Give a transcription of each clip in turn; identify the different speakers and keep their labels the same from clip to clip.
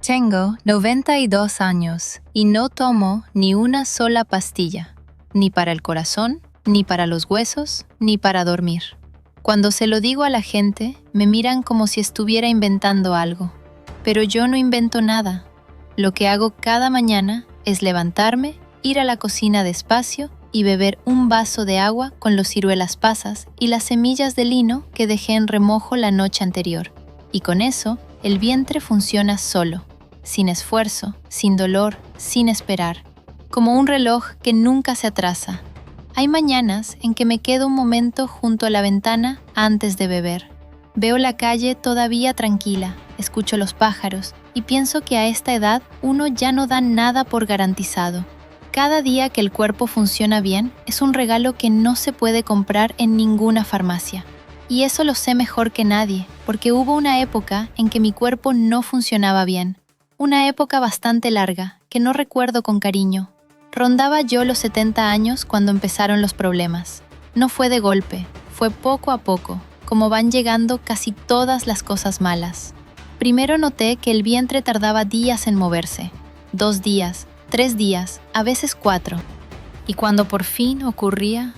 Speaker 1: Tengo 92 años y no tomo ni una sola pastilla, ni para el corazón, ni para los huesos, ni para dormir. Cuando se lo digo a la gente, me miran como si estuviera inventando algo. Pero yo no invento nada. Lo que hago cada mañana es levantarme, ir a la cocina despacio y beber un vaso de agua con los ciruelas pasas y las semillas de lino que dejé en remojo la noche anterior. Y con eso, el vientre funciona solo, sin esfuerzo, sin dolor, sin esperar, como un reloj que nunca se atrasa. Hay mañanas en que me quedo un momento junto a la ventana antes de beber. Veo la calle todavía tranquila, escucho los pájaros y pienso que a esta edad uno ya no da nada por garantizado. Cada día que el cuerpo funciona bien es un regalo que no se puede comprar en ninguna farmacia. Y eso lo sé mejor que nadie, porque hubo una época en que mi cuerpo no funcionaba bien. Una época bastante larga, que no recuerdo con cariño. Rondaba yo los 70 años cuando empezaron los problemas. No fue de golpe, fue poco a poco, como van llegando casi todas las cosas malas. Primero noté que el vientre tardaba días en moverse. 2 días, 3 días, a veces 4. Y cuando por fin ocurría,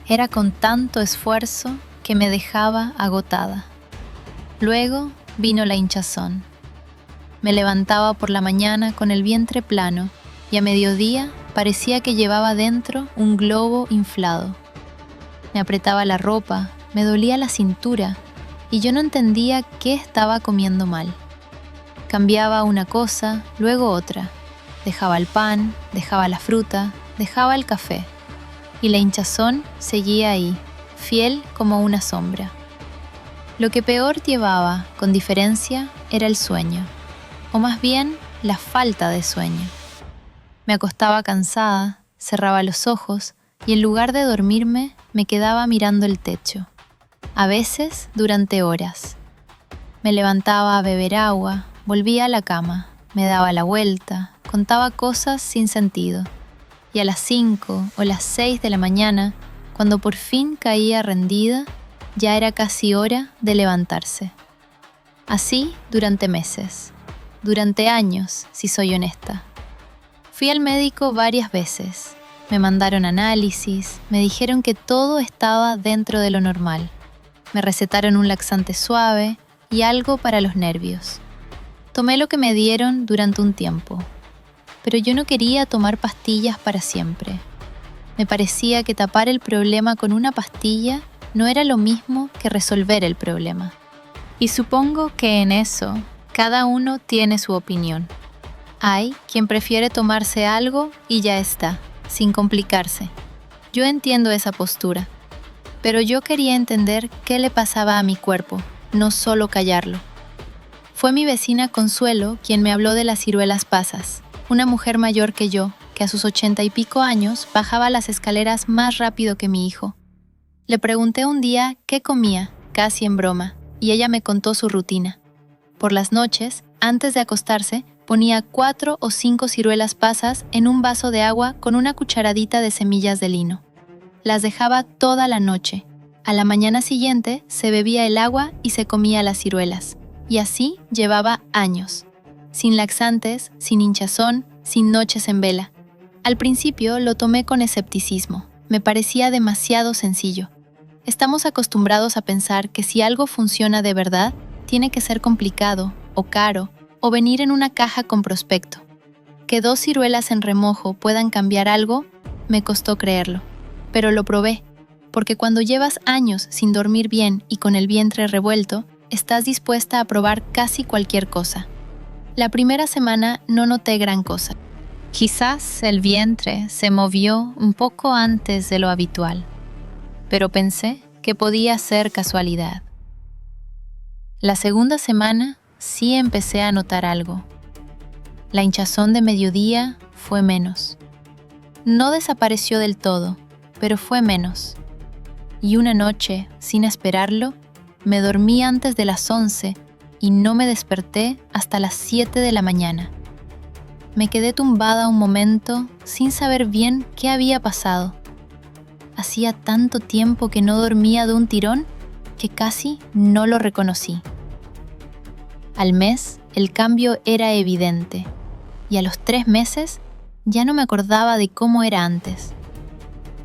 Speaker 1: era con tanto esfuerzo que me dejaba agotada. Luego vino la hinchazón. Me levantaba por la mañana con el vientre plano y a mediodía parecía que llevaba dentro un globo inflado. Me apretaba la ropa, me dolía la cintura y yo no entendía qué estaba comiendo mal. Cambiaba una cosa, luego otra. Dejaba el pan, dejaba la fruta, dejaba el café. Y la hinchazón seguía ahí, fiel como una sombra. Lo que peor llevaba, con diferencia, era el sueño. O más bien, la falta de sueño. Me acostaba cansada, cerraba los ojos y en lugar de dormirme, me quedaba mirando el techo. A veces, durante horas. Me levantaba a beber agua, volvía a la cama, me daba la vuelta, contaba cosas sin sentido. Y a las 5 o las 6 de la mañana, cuando por fin caía rendida, ya era casi hora de levantarse. Así durante meses. Durante años, si soy honesta. Fui al médico varias veces. Me mandaron análisis, me dijeron que todo estaba dentro de lo normal. Me recetaron un laxante suave y algo para los nervios. Tomé lo que me dieron durante un tiempo. Pero yo no quería tomar pastillas para siempre. Me parecía que tapar el problema con una pastilla no era lo mismo que resolver el problema. Y supongo que en eso, cada uno tiene su opinión. Hay quien prefiere tomarse algo y ya está, sin complicarse. Yo entiendo esa postura, pero yo quería entender qué le pasaba a mi cuerpo, no solo callarlo. Fue mi vecina Consuelo quien me habló de las ciruelas pasas, una mujer mayor que yo, que a sus 80 y pico años bajaba las escaleras más rápido que mi hijo. Le pregunté un día qué comía, casi en broma, y ella me contó su rutina. Por las noches, antes de acostarse, ponía 4 o 5 ciruelas pasas en un vaso de agua con una cucharadita de semillas de lino. Las dejaba toda la noche. A la mañana siguiente se bebía el agua y se comía las ciruelas. Y así llevaba años. Sin laxantes, sin hinchazón, sin noches en vela. Al principio lo tomé con escepticismo. Me parecía demasiado sencillo. Estamos acostumbrados a pensar que si algo funciona de verdad, tiene que ser complicado, o caro, o venir en una caja con prospecto. Que 2 ciruelas en remojo puedan cambiar algo, me costó creerlo. Pero lo probé, porque cuando llevas años sin dormir bien y con el vientre revuelto, estás dispuesta a probar casi cualquier cosa. La primera semana no noté gran cosa. Quizás el vientre se movió un poco antes de lo habitual, pero pensé que podía ser casualidad. La segunda semana sí empecé a notar algo. La hinchazón de mediodía fue menos. No desapareció del todo, pero fue menos. Y una noche, sin esperarlo, me dormí antes de las 11 y no me desperté hasta las 7 de la mañana. Me quedé tumbada un momento sin saber bien qué había pasado. Hacía tanto tiempo que no dormía de un tirón que casi no lo reconocí. Al mes, el cambio era evidente, y a los 3 meses ya no me acordaba de cómo era antes.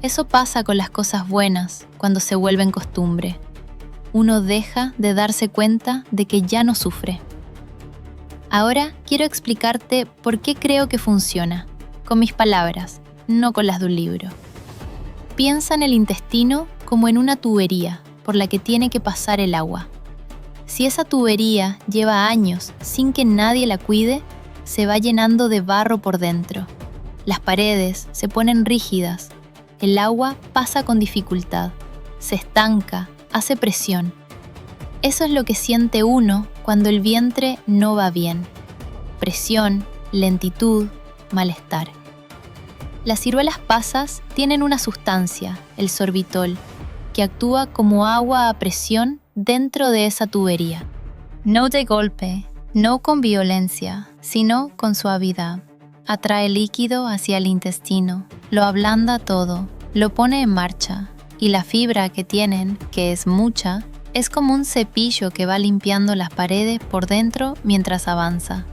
Speaker 1: Eso pasa con las cosas buenas cuando se vuelven costumbre. Uno deja de darse cuenta de que ya no sufre. Ahora quiero explicarte por qué creo que funciona, con mis palabras, no con las de un libro. Piensa en el intestino como en una tubería por la que tiene que pasar el agua. Si esa tubería lleva años sin que nadie la cuide, se va llenando de barro por dentro. Las paredes se ponen rígidas, el agua pasa con dificultad, se estanca, hace presión. Eso es lo que siente uno cuando el vientre no va bien. Presión, lentitud, malestar. Las ciruelas pasas tienen una sustancia, el sorbitol, que actúa como agua a presión dentro de esa tubería. No de golpe, no con violencia, sino con suavidad. Atrae líquido hacia el intestino, lo ablanda todo, lo pone en marcha, y la fibra que tienen, que es mucha, es como un cepillo que va limpiando las paredes por dentro mientras avanza.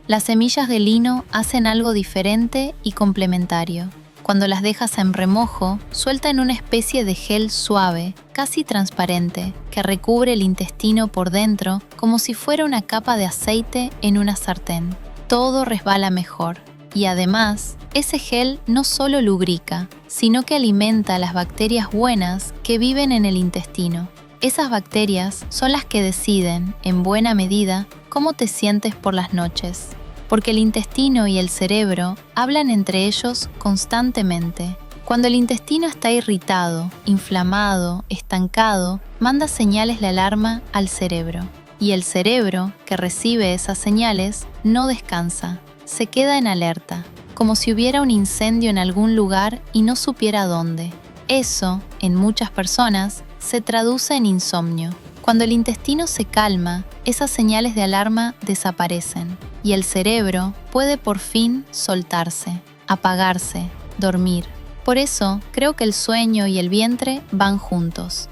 Speaker 1: Las semillas de lino hacen algo diferente y complementario. Cuando las dejas en remojo, sueltan una especie de gel suave, casi transparente, que recubre el intestino por dentro como si fuera una capa de aceite en una sartén. Todo resbala mejor. Y además, ese gel no solo lubrica, sino que alimenta a las bacterias buenas que viven en el intestino. Esas bacterias son las que deciden, en buena medida, cómo te sientes por las noches. Porque el intestino y el cerebro hablan entre ellos constantemente. Cuando el intestino está irritado, inflamado, estancado, manda señales de alarma al cerebro. Y el cerebro, que recibe esas señales, no descansa, se queda en alerta, como si hubiera un incendio en algún lugar y no supiera dónde. Eso, en muchas personas, se traduce en insomnio. Cuando el intestino se calma, esas señales de alarma desaparecen y el cerebro puede por fin soltarse, apagarse, dormir. Por eso, creo que el sueño y el vientre van juntos.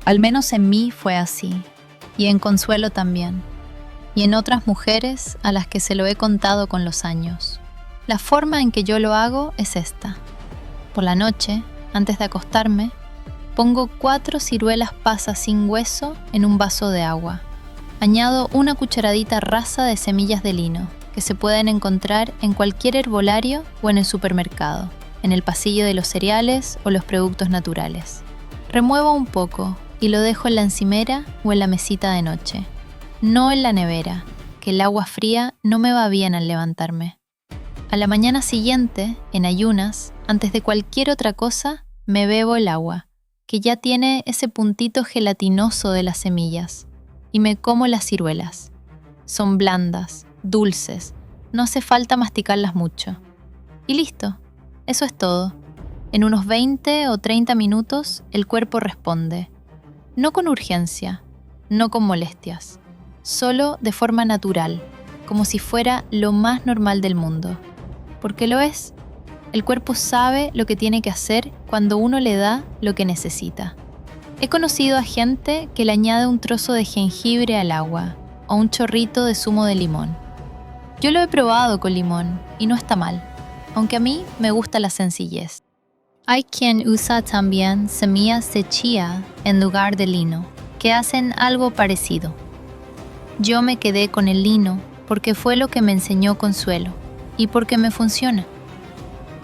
Speaker 1: Al menos en mí fue así, y en Consuelo también, y en otras mujeres a las que se lo he contado con los años. La forma en que yo lo hago es esta. Por la noche, antes de acostarme, pongo 4 ciruelas pasas sin hueso en un vaso de agua. Añado una cucharadita rasa de semillas de lino, que se pueden encontrar en cualquier herbolario o en el supermercado, en el pasillo de los cereales o los productos naturales. Remuevo un poco y lo dejo en la encimera o en la mesita de noche. No en la nevera, que el agua fría no me va bien al levantarme. A la mañana siguiente, en ayunas, antes de cualquier otra cosa, me bebo el agua, que ya tiene ese puntito gelatinoso de las semillas, y me como las ciruelas. Son blandas, dulces, no hace falta masticarlas mucho. Y listo, eso es todo. En unos 20 o 30 minutos el cuerpo responde. No con urgencia, no con molestias, solo de forma natural, como si fuera lo más normal del mundo. Porque lo es. El cuerpo sabe lo que tiene que hacer cuando uno le da lo que necesita. He conocido a gente que le añade un trozo de jengibre al agua o un chorrito de zumo de limón. Yo lo he probado con limón y no está mal, aunque a mí me gusta la sencillez. Hay quien usa también semillas de chía en lugar de lino, que hacen algo parecido. Yo me quedé con el lino porque fue lo que me enseñó Consuelo y porque me funciona.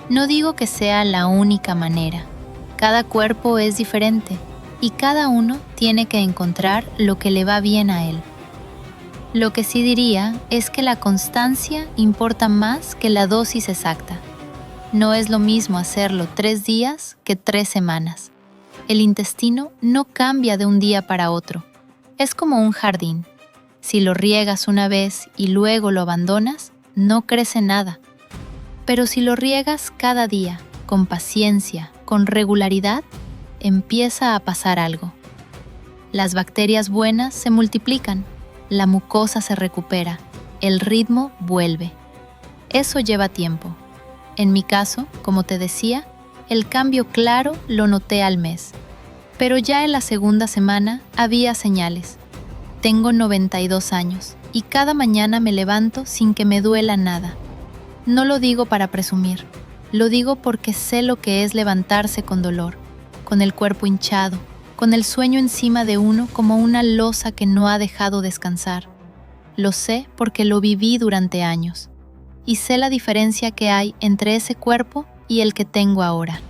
Speaker 1: No digo que sea la única manera. Cada cuerpo es diferente y cada uno tiene que encontrar lo que le va bien a él. Lo que sí diría es que la constancia importa más que la dosis exacta. No es lo mismo hacerlo 3 días que 3 semanas. El intestino no cambia de un día para otro. Es como un jardín. Si lo riegas una vez y luego lo abandonas, no crece nada. Pero si lo riegas cada día, con paciencia, con regularidad, empieza a pasar algo. Las bacterias buenas se multiplican, la mucosa se recupera, el ritmo vuelve. Eso lleva tiempo. En mi caso, como te decía, el cambio claro lo noté al mes. Pero ya en la segunda semana había señales. Tengo 92 años y cada mañana me levanto sin que me duela nada. No lo digo para presumir, lo digo porque sé lo que es levantarse con dolor, con el cuerpo hinchado, con el sueño encima de uno como una losa que no ha dejado descansar. Lo sé porque lo viví durante años y sé la diferencia que hay entre ese cuerpo y el que tengo ahora.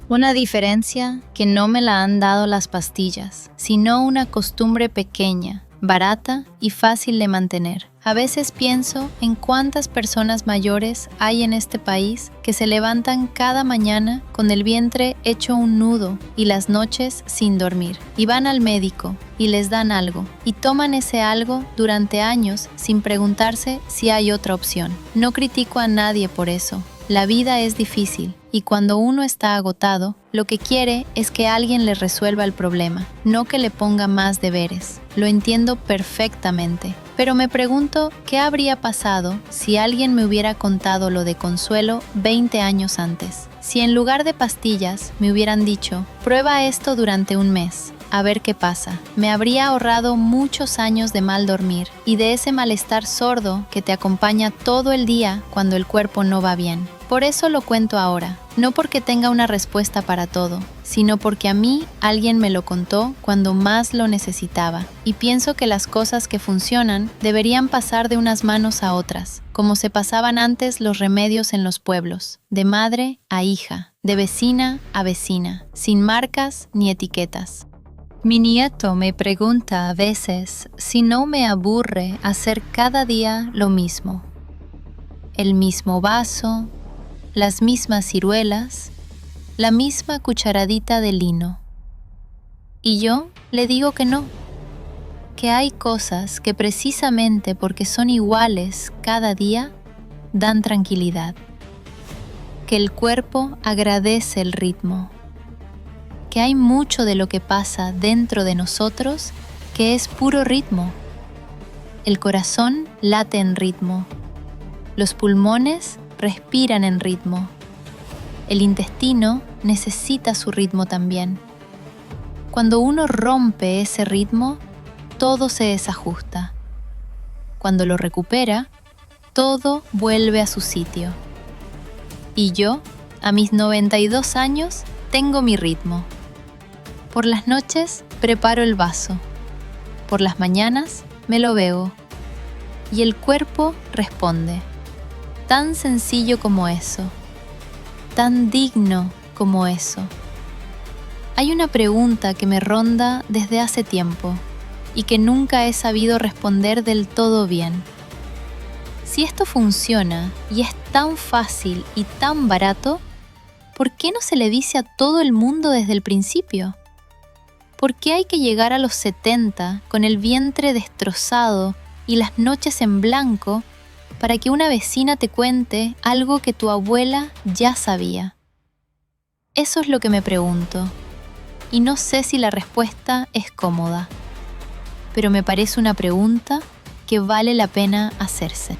Speaker 1: Una diferencia que no me la han dado las pastillas, sino una costumbre pequeña, barata y fácil de mantener. A veces pienso en cuántas personas mayores hay en este país que se levantan cada mañana con el vientre hecho un nudo y las noches sin dormir. Y van al médico y les dan algo y toman ese algo durante años sin preguntarse si hay otra opción. No critico a nadie por eso. La vida es difícil y cuando uno está agotado, lo que quiere es que alguien le resuelva el problema, no que le ponga más deberes. Lo entiendo perfectamente, pero me pregunto qué habría pasado si alguien me hubiera contado lo de Consuelo 20 años antes. Si en lugar de pastillas me hubieran dicho, prueba esto durante un mes, a ver qué pasa. Me habría ahorrado muchos años de mal dormir y de ese malestar sordo que te acompaña todo el día cuando el cuerpo no va bien. Por eso lo cuento ahora, no porque tenga una respuesta para todo, sino porque a mí alguien me lo contó cuando más lo necesitaba. Y pienso que las cosas que funcionan deberían pasar de unas manos a otras, como se pasaban antes los remedios en los pueblos, de madre a hija, de vecina a vecina, sin marcas ni etiquetas. Mi nieto me pregunta a veces si no me aburre hacer cada día lo mismo. El mismo vaso, las mismas ciruelas, la misma cucharadita de lino. Y yo le digo que no, que hay cosas que precisamente porque son iguales cada día, dan tranquilidad. Que el cuerpo agradece el ritmo. Que hay mucho de lo que pasa dentro de nosotros que es puro ritmo. El corazón late en ritmo. Los pulmones respiran en ritmo. El intestino necesita su ritmo también. Cuando uno rompe ese ritmo, todo se desajusta. Cuando lo recupera, todo vuelve a su sitio. Y yo, a mis 92 años, tengo mi ritmo. Por las noches preparo el vaso. Por las mañanas me lo bebo. Y el cuerpo responde. Tan sencillo como eso. Tan digno como eso. Hay una pregunta que me ronda desde hace tiempo y que nunca he sabido responder del todo bien. Si esto funciona y es tan fácil y tan barato, ¿por qué no se le dice a todo el mundo desde el principio? ¿Por qué hay que llegar a los 70 con el vientre destrozado y las noches en blanco para que una vecina te cuente algo que tu abuela ya sabía? Eso es lo que me pregunto, y no sé si la respuesta es cómoda, pero me parece una pregunta que vale la pena hacerse.